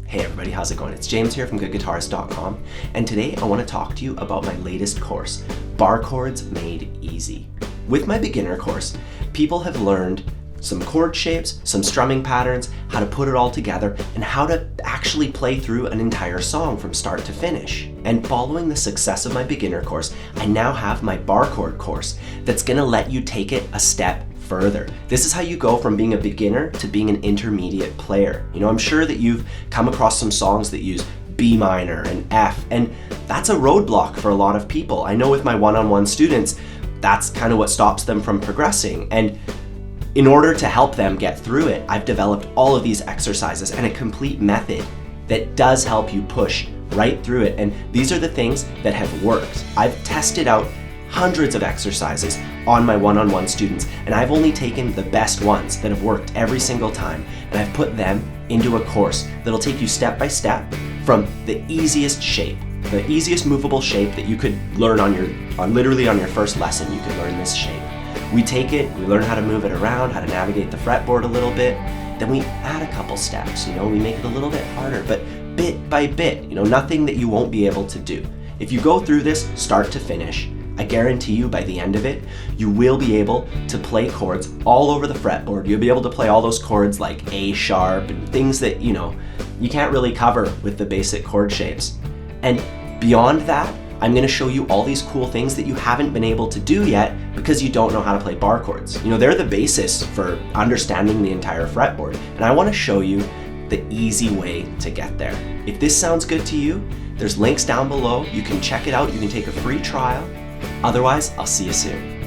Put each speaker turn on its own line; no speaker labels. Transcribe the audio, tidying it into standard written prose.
Hey everybody, how's it going? It's James here from guitarists.com, and today I want to talk to you about my latest course, Barre Chords Made Easy. With my beginner course, people have learned some chord shapes, some strumming patterns, how to put it all together, and how to actually play through an entire song from start to finish. And following the success of my beginner course, I now have my barre chord course that's gonna let you take it a step further. This is how you go from being a beginner to being an intermediate player. You know, I'm sure that you've come across some songs that use B minor and F, and that's a roadblock for a lot of people. I know with my one-on-one students, that's kind of what stops them from progressing. And in order to help them get through it, I've developed all of these exercises and a complete method that does help you push right through it. And these are the things that have worked. I've tested out hundreds of exercises on my one-on-one students, and I've only taken the best ones that have worked every single time, and I've put them into a course that'll take you step by step from the easiest shape, the easiest movable shape that you could learn literally on your first lesson. You could learn this shape. We take it, we learn how to move it around, how to navigate the fretboard a little bit, then we add a couple steps, we make it a little bit harder, but bit by bit, nothing that you won't be able to do. If you go through this start to finish, I guarantee you by the end of it, you will be able to play chords all over the fretboard. You'll be able to play all those chords like A sharp and things that, you can't really cover with the basic chord shapes. And beyond that, I'm gonna show you all these cool things that you haven't been able to do yet because you don't know how to play barre chords. They're the basis for understanding the entire fretboard. And I wanna show you the easy way to get there. If this sounds good to you, there's links down below. You can check it out. You can take a free trial. Otherwise, I'll see you soon.